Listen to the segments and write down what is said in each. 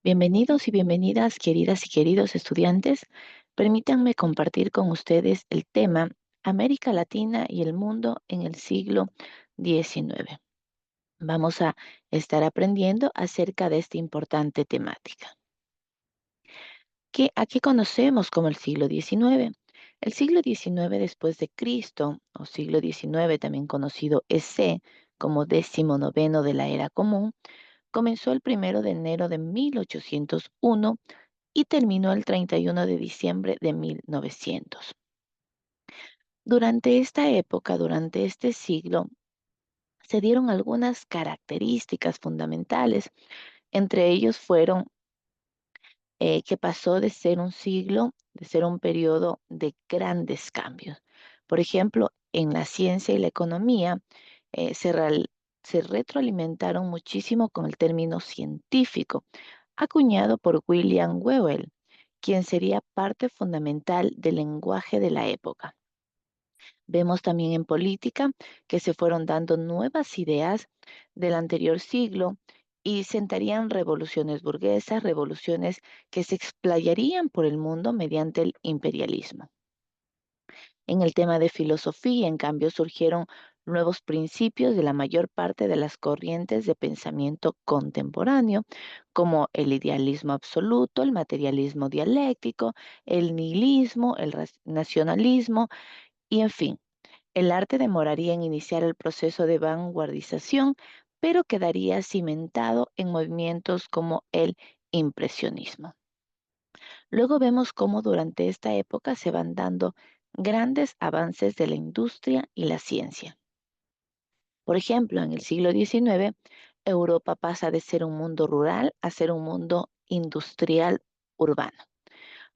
Bienvenidos y bienvenidas, queridas y queridos estudiantes. Permítanme compartir con ustedes el tema América Latina y el mundo en el siglo XIX. Vamos a estar aprendiendo acerca de esta importante temática. ¿A qué conocemos como el siglo XIX? El siglo XIX después de Cristo, o siglo XIX también conocido EC como 19º de la era común, comenzó el 1 de enero de 1801 y terminó el 31 de diciembre de 1900. Durante esta época, durante este siglo, se dieron algunas características fundamentales. Entre ellos fueron que pasó de ser un siglo, de ser un periodo de grandes cambios. Por ejemplo, en la ciencia y la economía se retroalimentaron muchísimo con el término científico, acuñado por William Whewell, quien sería parte fundamental del lenguaje de la época. Vemos también en política que se fueron dando nuevas ideas del anterior siglo y sentarían revoluciones burguesas, revoluciones que se explayarían por el mundo mediante el imperialismo. En el tema de filosofía, en cambio, surgieron nuevos principios de la mayor parte de las corrientes de pensamiento contemporáneo, como el idealismo absoluto, el materialismo dialéctico, el nihilismo, el nacionalismo y, en fin, el arte demoraría en iniciar el proceso de vanguardización, pero quedaría cimentado en movimientos como el impresionismo. Luego vemos cómo durante esta época se van dando grandes avances de la industria y la ciencia. Por ejemplo, en el siglo XIX, Europa pasa de ser un mundo rural a ser un mundo industrial urbano.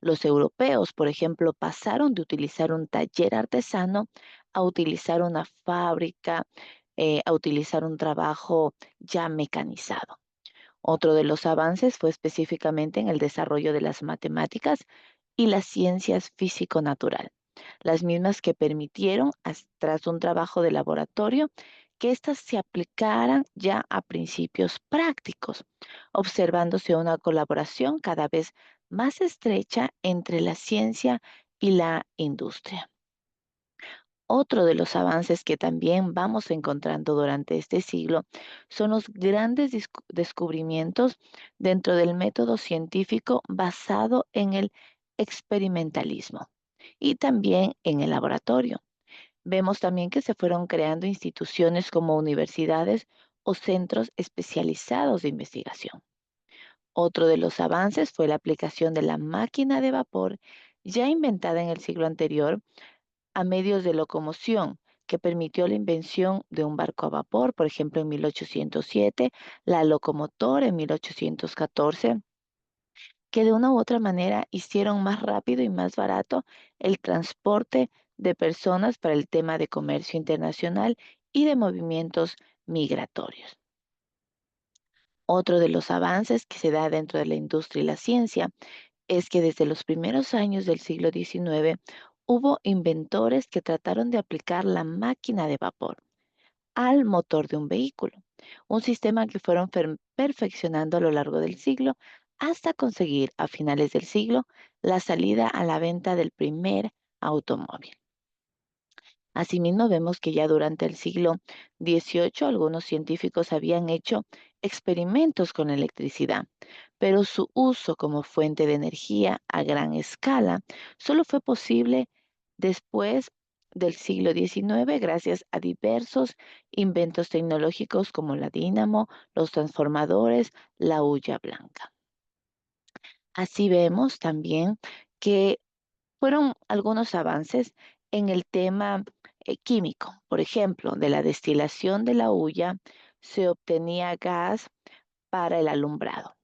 Los europeos, por ejemplo, pasaron de utilizar un taller artesano a utilizar una fábrica, a utilizar un trabajo ya mecanizado. Otro de los avances fue específicamente en el desarrollo de las matemáticas y las ciencias físico-natural, las mismas que permitieron, tras un trabajo de laboratorio, que éstas se aplicaran ya a principios prácticos, observándose una colaboración cada vez más estrecha entre la ciencia y la industria. Otro de los avances que también vamos encontrando durante este siglo son los grandes descubrimientos dentro del método científico basado en el experimentalismo y también en el laboratorio. Vemos también que se fueron creando instituciones como universidades o centros especializados de investigación. Otro de los avances fue la aplicación de la máquina de vapor, ya inventada en el siglo anterior, a medios de locomoción, que permitió la invención de un barco a vapor, por ejemplo, en 1807, la locomotora en 1814, que de una u otra manera hicieron más rápido y más barato el transporte de personas para el tema de comercio internacional y de movimientos migratorios. Otro de los avances que se da dentro de la industria y la ciencia es que desde los primeros años del siglo XIX hubo inventores que trataron de aplicar la máquina de vapor al motor de un vehículo, un sistema que fueron perfeccionando a lo largo del siglo hasta conseguir a finales del siglo la salida a la venta del primer automóvil. Asimismo, vemos que ya durante el siglo XVIII algunos científicos habían hecho experimentos con electricidad, pero su uso como fuente de energía a gran escala solo fue posible después del siglo XIX gracias a diversos inventos tecnológicos como la dínamo, los transformadores, la hulla blanca. Así vemos también que fueron algunos avances en el tema químico. Por ejemplo, de la destilación de la hulla se obtenía gas para el alumbrado.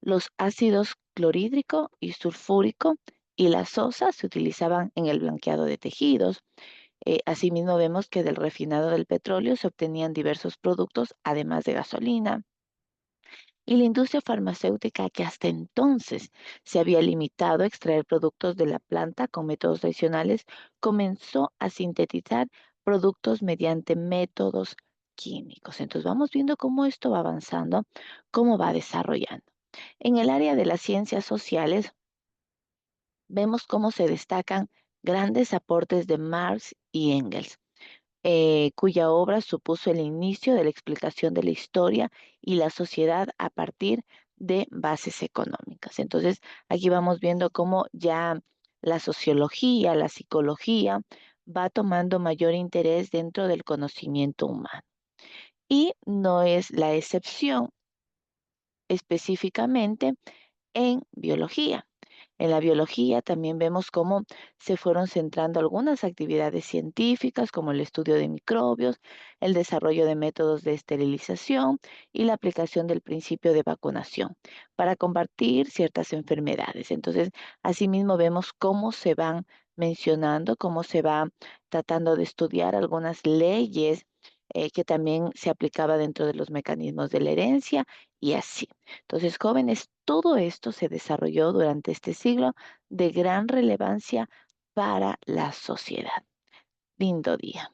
Los ácidos clorhídrico y sulfúrico y la sosa se utilizaban en el blanqueado de tejidos. Asimismo, vemos que del refinado del petróleo se obtenían diversos productos, además de gasolina. Y la industria farmacéutica, que hasta entonces se había limitado a extraer productos de la planta con métodos tradicionales, comenzó a sintetizar productos mediante métodos químicos. Entonces vamos viendo cómo esto va avanzando, cómo va desarrollando. En el área de las ciencias sociales, vemos cómo se destacan grandes aportes de Marx y Engels, cuya obra supuso el inicio de la explicación de la historia y la sociedad a partir de bases económicas. Entonces, aquí vamos viendo cómo ya la sociología, la psicología, va tomando mayor interés dentro del conocimiento humano. Y no es la excepción específicamente en biología. En la biología también vemos cómo se fueron centrando algunas actividades científicas, como el estudio de microbios, el desarrollo de métodos de esterilización y la aplicación del principio de vacunación para combatir ciertas enfermedades. Entonces, asimismo vemos cómo se van mencionando, cómo se va tratando de estudiar algunas leyes que también se aplicaba dentro de los mecanismos de la herencia y así. Entonces, jóvenes, todo esto se desarrolló durante este siglo de gran relevancia para la sociedad. Lindo día.